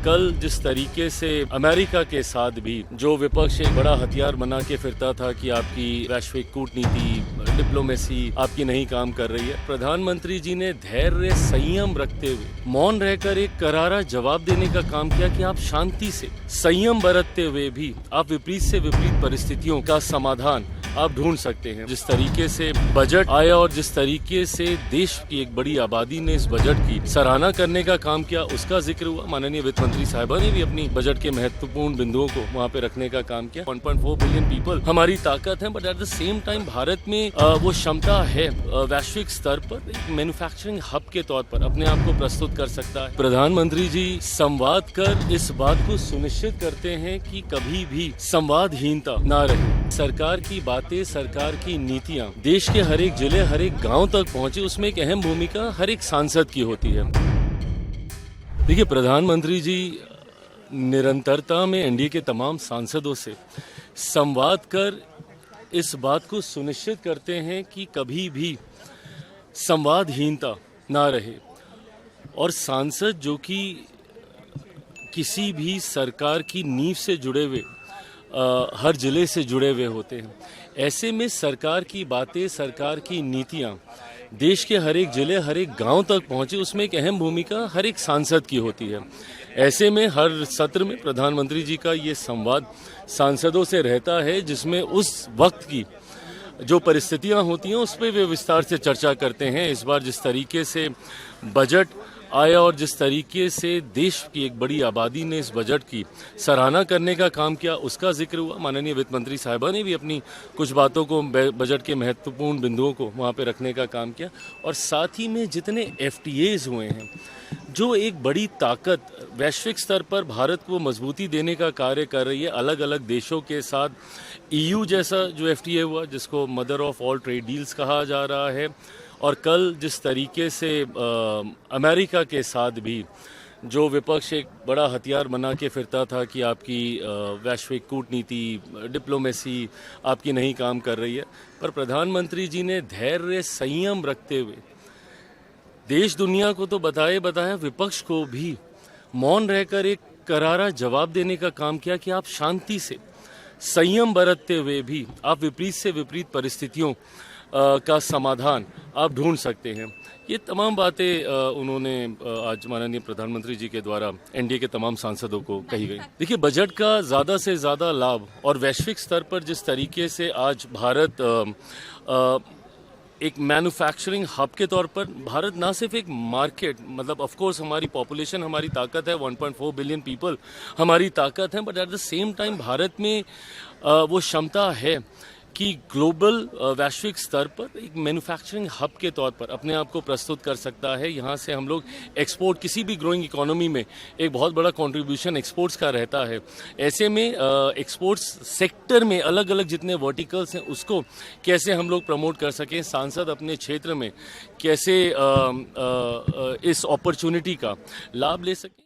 कल जिस तरीके से अमेरिका के साथ भी जो विपक्ष एक बड़ा हथियार बना के फिरता था कि आपकी वैश्विक कूटनीति डिप्लोमेसी आपकी नहीं काम कर रही है, प्रधानमंत्री जी ने धैर्य संयम रखते हुए मौन रहकर एक करारा जवाब देने का काम किया कि आप शांति से संयम बरतते हुए भी आप विपरीत से विपरीत परिस्थितियों का समाधान आप ढूंढ सकते हैं। जिस तरीके से बजट आया और जिस तरीके से देश की एक बड़ी आबादी ने इस बजट की सराहना करने का काम किया, उसका जिक्र हुआ। माननीय वित्त मंत्री साहिबा ने भी अपनी बजट के महत्वपूर्ण बिंदुओं को वहाँ पे रखने का काम किया। 1.4 बिलियन पीपल हमारी ताकत है, but at the same time Bharat में वो क्षमता है वैश्विक स्तर पर एक मैन्युफैक्चरिंग हब के तौर पर अपने आप को प्रस्तुत कर सकता है। प्रधानमंत्री जी संवाद कर इस बात को सुनिश्चित करते हैं कि कभी भी संवादहीनता ना रहे। सरकार की बातें, सरकार की नीतियां देश के हर एक जिले, हर एक गांव तक पहुंचे, उसमें एक अहम भूमिका हर एक सांसद की होती है। देखिए, प्रधानमंत्री जी निरंतरता में एनडीए के तमाम सांसदों से संवाद कर इस बात को सुनिश्चित करते हैं कि कभी भी संवादहीनता ना रहे। और सांसद जो कि किसी भी सरकार की नींव से जुड़े हुए हर जिले से जुड़े हुए होते हैं, ऐसे में सरकार की बातें, सरकार की नीतियां देश के हर एक जिले, हर एक गांव तक पहुंचे, उसमें एक अहम भूमिका हर एक सांसद की होती है। ऐसे में हर सत्र में प्रधानमंत्री जी का ये संवाद सांसदों से रहता है, जिसमें उस वक्त की जो परिस्थितियां होती हैं उस पर वे विस्तार से चर्चा करते हैं। इस बार जिस तरीके से बजट आया और जिस तरीके से देश की एक बड़ी आबादी ने इस बजट की सराहना करने का काम किया, उसका जिक्र हुआ। माननीय वित्त मंत्री साहिबा ने भी अपनी कुछ बातों को, बजट के महत्वपूर्ण बिंदुओं को वहाँ पे रखने का काम किया। और साथ ही में जितने FTAs हुए हैं, जो एक बड़ी ताकत वैश्विक स्तर पर भारत को मजबूती देने का कार्य कर रही है, अलग अलग देशों के साथ EU जैसा जो FTA हुआ, जिसको mother of all trade deals कहा जा रहा है, और कल जिस तरीके से अमेरिका के साथ भी जो विपक्ष एक बड़ा हथियार बना के फिरता था कि आपकी वैश्विक कूटनीति डिप्लोमेसी आपकी नहीं काम कर रही है, पर प्रधानमंत्री जी ने धैर्य संयम रखते हुए देश दुनिया को तो बताया, विपक्ष को भी मौन रहकर एक करारा जवाब देने का काम किया कि आप शांति से संयम बरतते हुए भी आप विपरीत से विपरीत परिस्थितियों का समाधान आप ढूंढ सकते हैं। ये तमाम बातें उन्होंने आज माननीय प्रधानमंत्री जी के द्वारा एनडीए के तमाम सांसदों को कही गई। देखिए, बजट का ज़्यादा से ज़्यादा लाभ और वैश्विक स्तर पर जिस तरीके से आज भारत एक मैन्युफैक्चरिंग हब के तौर पर, भारत ना सिर्फ एक मार्केट, मतलब ऑफ कोर्स हमारी पॉपुलेशन हमारी ताकत है, 1.4 बिलियन पीपल हमारी ताकत है, but at the same time Bharat में वो क्षमता है कि ग्लोबल वैश्विक स्तर पर एक मैन्युफैक्चरिंग हब के तौर पर अपने आप को प्रस्तुत कर सकता है। यहाँ से हम लोग एक्सपोर्ट, किसी भी ग्रोइंग इकोनॉमी में एक बहुत बड़ा कंट्रीब्यूशन एक्सपोर्ट्स का रहता है। ऐसे में एक्सपोर्ट्स सेक्टर में अलग अलग जितने वर्टिकल्स हैं उसको कैसे हम लोग प्रमोट कर सकें, सांसद अपने क्षेत्र में कैसे इस अपॉर्चुनिटी का लाभ ले सकें।